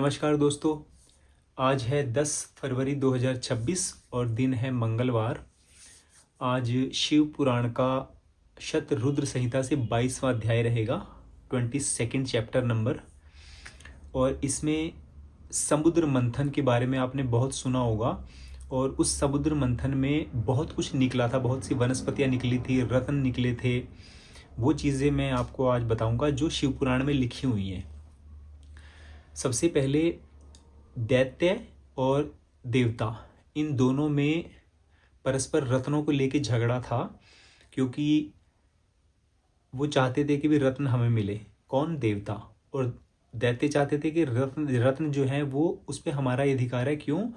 नमस्कार दोस्तों। आज है 10 फरवरी 2026 और दिन है मंगलवार। आज शिव पुराण का शतरुद्र संहिता से 22वां अध्याय रहेगा, 22nd चैप्टर नंबर। और इसमें समुद्र मंथन के बारे में आपने बहुत सुना होगा। और उस समुद्र मंथन में बहुत कुछ निकला था, बहुत सी वनस्पतियाँ निकली थी, रत्न निकले थे। वो चीज़ें मैं आपको आज बताऊंगा जो शिव पुराण में लिखी हुई हैं। सबसे पहले दैत्य और देवता, इन दोनों में परस्पर रत्नों को लेकर झगड़ा था, क्योंकि वो चाहते थे कि भी रत्न हमें मिले। कौन? देवता। और दैत्य चाहते थे कि रत्न जो है वो उस पर हमारा अधिकार है। क्यों?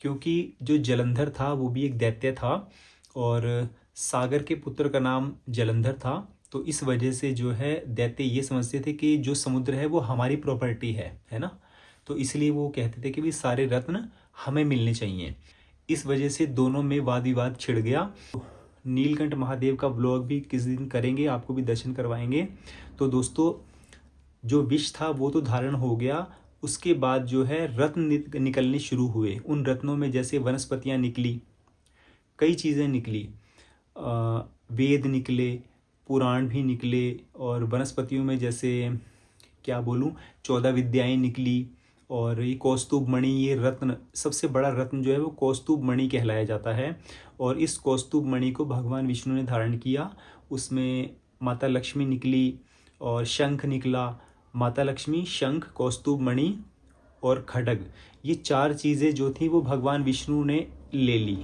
क्योंकि जो जलंधर था वो भी एक दैत्य था और सागर के पुत्र का नाम जलंधर था। तो इस वजह से जो है दैत्य ये समझते थे कि जो समुद्र है वो हमारी प्रॉपर्टी है ना। तो इसलिए वो कहते थे कि भी सारे रत्न हमें मिलने चाहिए। इस वजह से दोनों में वाद विवाद छिड़ गया। नीलकंठ महादेव का व्लॉग भी किस दिन करेंगे, आपको भी दर्शन करवाएंगे। तो दोस्तों, जो विष था वो तो धारण हो गया। उसके बाद जो है रत्न निकलने शुरू हुए। उन रत्नों में जैसे वनस्पतियाँ निकली, कई चीज़ें निकली, वेद निकले, पुराण भी निकले। और वनस्पतियों में जैसे क्या बोलूँ, 14 विद्याएं निकली। और ये कौस्तुभ मणि, ये रत्न, सबसे बड़ा रत्न जो है वो कौस्तुभ मणि कहलाया जाता है। और इस कौस्तुभ मणि को भगवान विष्णु ने धारण किया। उसमें माता लक्ष्मी निकली और शंख निकला। माता लक्ष्मी, शंख, कौस्तुभ मणि और खड्ग, ये 4 चीज़ें जो थी वो भगवान विष्णु ने ले ली।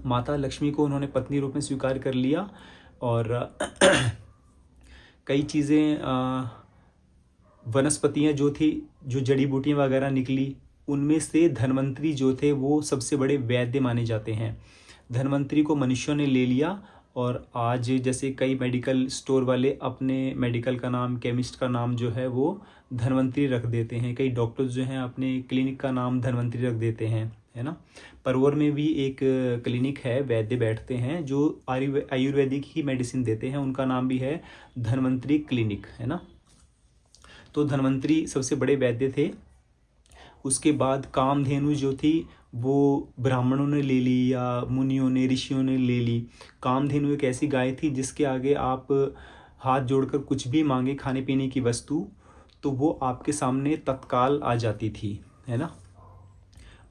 माता लक्ष्मी को उन्होंने पत्नी रूप में स्वीकार कर लिया। और कई चीज़ें, वनस्पतियाँ जो थी, जो जड़ी बूटियाँ वगैरह निकली, उनमें से धन्वंतरी जो थे वो सबसे बड़े वैद्य माने जाते हैं। धन्वंतरी को मनुष्यों ने ले लिया। और आज जैसे कई मेडिकल स्टोर वाले अपने मेडिकल का नाम, केमिस्ट का नाम जो है वो धन्वंतरी रख देते हैं। कई डॉक्टर्स जो हैं अपने क्लिनिक का नाम धन्वंतरी रख देते हैं, है ना। परवोर में भी एक क्लिनिक है, वैद्य बैठते हैं जो आयुर्वेदिक ही मेडिसिन देते हैं, उनका नाम भी है धन्वंतरी क्लिनिक, है ना। तो धन्वंतरी सबसे बड़े वैद्य थे। उसके बाद कामधेनु जो थी वो ब्राह्मणों ने ले ली या मुनियों ने, ऋषियों ने ले ली। कामधेनु एक ऐसी गाय थी जिसके आगे आप हाथ जोड़कर कुछ भी मांगे, खाने पीने की वस्तु, तो वो आपके सामने तत्काल आ जाती थी, है ना।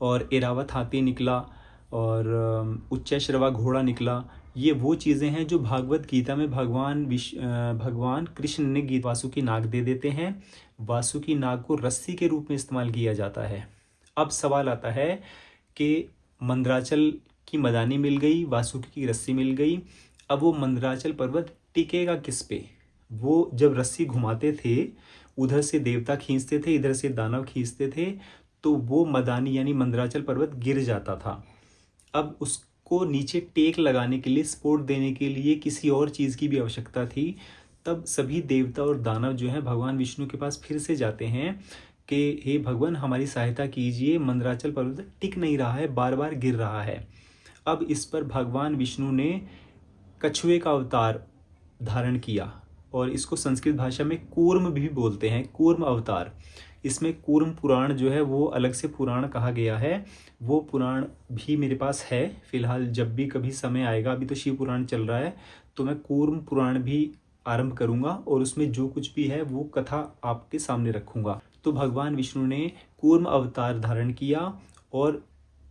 और एरावत हाथी निकला और उच्चैश्रवा घोड़ा निकला। ये वो चीज़ें हैं जो भागवत गीता में भगवान कृष्ण ने वासुकी नाग दे देते हैं। वासुकी नाग को रस्सी के रूप में इस्तेमाल किया जाता है। अब सवाल आता है कि मंदराचल की मदानी मिल गई, वासुकी की रस्सी मिल गई, अब वो मंदराचल पर्वत टिकेगा किस पे? वो जब रस्सी घुमाते थे, उधर से देवता खींचते थे, इधर से दानव खींचते थे, तो वो मदानी यानी मंदराचल पर्वत गिर जाता था। अब उसको नीचे टेक लगाने के लिए, सपोर्ट देने के लिए किसी और चीज़ की भी आवश्यकता थी। तब सभी देवता और दानव जो हैं भगवान विष्णु के पास फिर से जाते हैं कि हे भगवान, हमारी सहायता कीजिए, मंदराचल पर्वत टिक नहीं रहा है, बार बार गिर रहा है। अब इस पर भगवान विष्णु ने कछुए का अवतार धारण किया। और इसको संस्कृत भाषा में कूर्म भी बोलते हैं, कूर्म अवतार। इसमें कूर्म पुराण जो है वो अलग से पुराण कहा गया है। वो पुराण भी मेरे पास है फिलहाल। जब भी कभी समय आएगा, अभी तो शिव पुराण चल रहा है, तो मैं कूर्म पुराण भी आरंभ करूंगा और उसमें जो कुछ भी है वो कथा आपके सामने रखूंगा। तो भगवान विष्णु ने कूर्म अवतार धारण किया और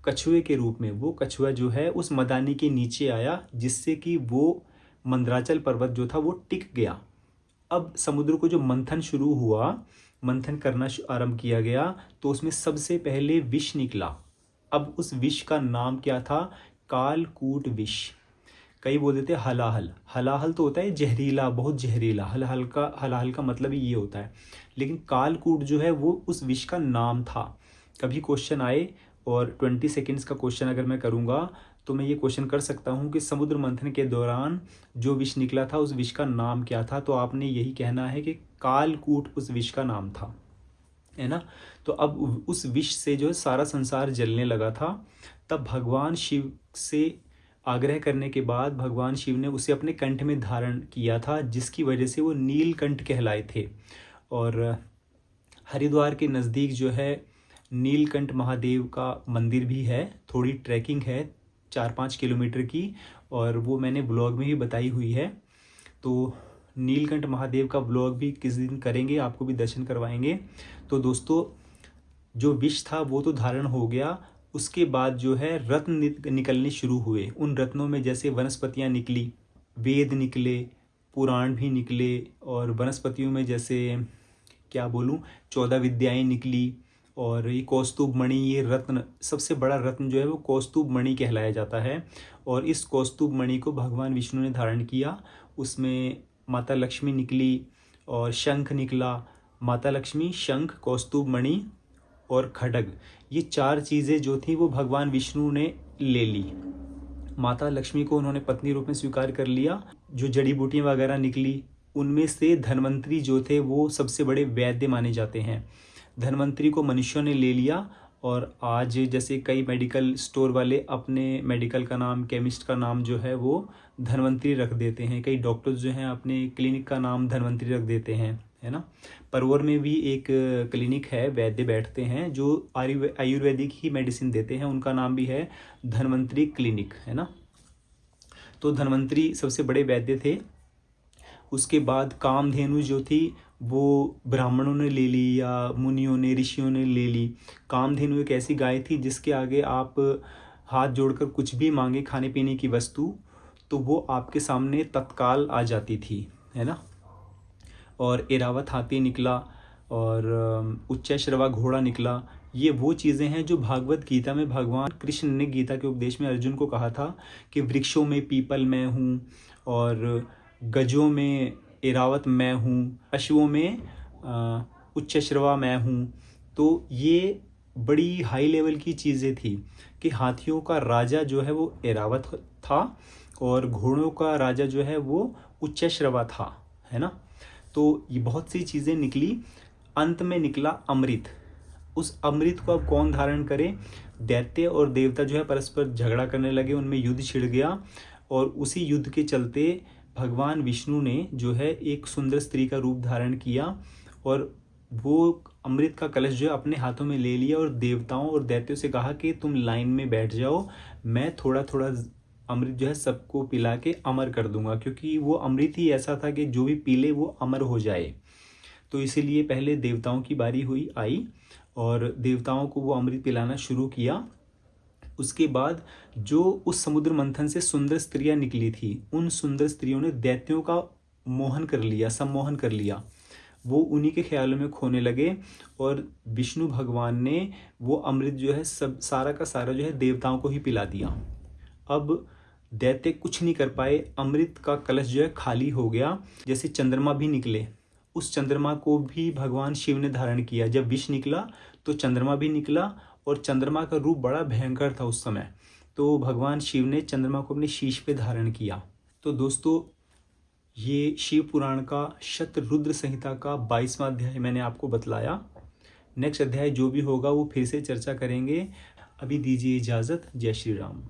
कछुए के रूप में वो कछुआ जो है उस मदानी के नीचे आया, जिससे कि वो मंदराचल पर्वत जो था वो टिक गया। अब समुद्र को जो मंथन शुरू हुआ, मंथन करना आरंभ किया गया, तो उसमें सबसे पहले विष निकला। अब उस विष का नाम क्या था? कालकूट विष। कई बोल देते हलाहल। हलाहल तो होता है जहरीला, बहुत जहरीला। हलाहल का मतलब ही ये होता है। लेकिन कालकूट जो है वो उस विष का नाम था। कभी क्वेश्चन आए, और 20 सेकेंड्स का क्वेश्चन अगर मैं करूँगा तो मैं ये क्वेश्चन कर सकता हूँ कि समुद्र मंथन के दौरान जो विष निकला था उस विष का नाम क्या था? तो आपने यही कहना है कि कालकूट उस विष का नाम था, है ना। तो अब उस विष से जो है सारा संसार जलने लगा था। तब भगवान शिव से आग्रह करने के बाद भगवान शिव ने उसे अपने कंठ में धारण किया था, जिसकी वजह से वो नीलकंठ कहलाए थे। और हरिद्वार के नज़दीक जो है नीलकंठ महादेव का मंदिर भी है, थोड़ी ट्रैकिंग है 4-5 किलोमीटर की, और वो मैंने ब्लॉग में भी बताई हुई है। तो नीलकंठ महादेव का ब्लॉग भी किस दिन करेंगे, आपको भी दर्शन करवाएंगे। तो दोस्तों, जो विष था वो तो धारण हो गया, उसके बाद जो है रत्न निकलने शुरू हुए। उन रत्नों में जैसे वनस्पतियाँ निकली, वेद निकले, पुराण भी निकले, और वनस्पतियों में जैसे क्या बोलूँ 14 विद्याएं निकली। और ये कौस्तुभ मणि, ये रत्न, सबसे बड़ा रत्न जो है वो कौस्तुभ मणि कहलाया जाता है। और इस कौस्तुभ मणि को भगवान विष्णु ने धारण किया। उसमें माता लक्ष्मी निकली और शंख निकला। माता लक्ष्मी, शंख, कौस्तुभ मणि और खड्ग, ये 4 चीज़ें जो थी वो भगवान विष्णु ने ले ली। माता लक्ष्मी को उन्होंने पत्नी रूप में स्वीकार कर लिया। जो जड़ी बूटियाँ वगैरह निकली, उनमें से धन्वंतरी जो थे वो सबसे बड़े वैद्य माने जाते हैं। धन्वंतरी को मनुष्यों ने ले लिया, और आज जैसे कई मेडिकल स्टोर वाले अपने मेडिकल का नाम, केमिस्ट का नाम जो है वो धन्वंतरी रख देते हैं। कई डॉक्टर्स जो हैं अपने क्लिनिक का नाम धन्वंतरी रख देते हैं, है ना। परवोर में भी एक क्लिनिक है, वैद्य बैठते हैं जो आयुर्वेदिक ही मेडिसिन देते हैं, उनका नाम भी है धन्वंतरी क्लिनिक, है ना। तो धन्वंतरी सबसे बड़े वैद्य थे। उसके बाद कामधेनु जो थी वो ब्राह्मणों ने ले ली या मुनियों ने, ऋषियों ने ले ली। कामधेनु एक ऐसी गाय थी जिसके आगे आप हाथ जोड़कर कुछ भी मांगे खाने पीने की वस्तु, तो वो आपके सामने तत्काल आ जाती थी, है ना। और एरावत हाथी निकला, और उच्चैश्रवा घोड़ा निकला। ये वो चीज़ें हैं जो भागवत गीता में भगवान कृष्ण ने गीता के उपदेश में अर्जुन को कहा था कि वृक्षों में पीपल मैं हूँ, और गजों में एरावत मैं हूँ, पशुओं में उच्चश्रवा मैं हूँ। तो ये बड़ी हाई लेवल की चीज़ें थी कि हाथियों का राजा जो है वो एरावत था, और घोड़ों का राजा जो है वो उच्चश्रवा था, है ना। तो ये बहुत सी चीज़ें निकली। अंत में निकला अमृत। उस अमृत को अब कौन धारण करे? दैत्य और देवता जो है परस्पर झगड़ा करने लगे, उनमें युद्ध छिड़ गया, और उसी युद्ध के चलते भगवान विष्णु ने जो है एक सुंदर स्त्री का रूप धारण किया, और वो अमृत का कलश जो है अपने हाथों में ले लिया, और देवताओं और दैत्यों से कहा कि तुम लाइन में बैठ जाओ, मैं थोड़ा थोड़ा अमृत जो है सबको पिला के अमर कर दूंगा, क्योंकि वो अमृत ही ऐसा था कि जो भी पी ले वो अमर हो जाए। तो इसीलिए पहले देवताओं की बारी आई, और देवताओं को वो अमृत पिलाना शुरू किया। उसके बाद जो उस समुद्र मंथन से सुंदर स्त्रियां निकली थी, उन सुंदर स्त्रियों ने दैत्यों का मोहन कर लिया, सम्मोहन कर लिया। वो उन्हीं के ख्यालों में खोने लगे, और विष्णु भगवान ने वो अमृत जो है सब सारा का सारा जो है देवताओं को ही पिला दिया। अब दैत्य कुछ नहीं कर पाए, अमृत का कलश जो है खाली हो गया। जैसे चंद्रमा भी निकले, उस चंद्रमा को भी भगवान शिव ने धारण किया। जब विष निकला तो चंद्रमा भी निकला, और चंद्रमा का रूप बड़ा भयंकर था उस समय, तो भगवान शिव ने चंद्रमा को अपने शीश पे धारण किया। तो दोस्तों, ये शिव पुराण का शतरुद्र संहिता का 22वां अध्याय मैंने आपको बतलाया। नेक्स्ट अध्याय जो भी होगा वो फिर से चर्चा करेंगे। अभी दीजिए इजाज़त। जय श्री राम।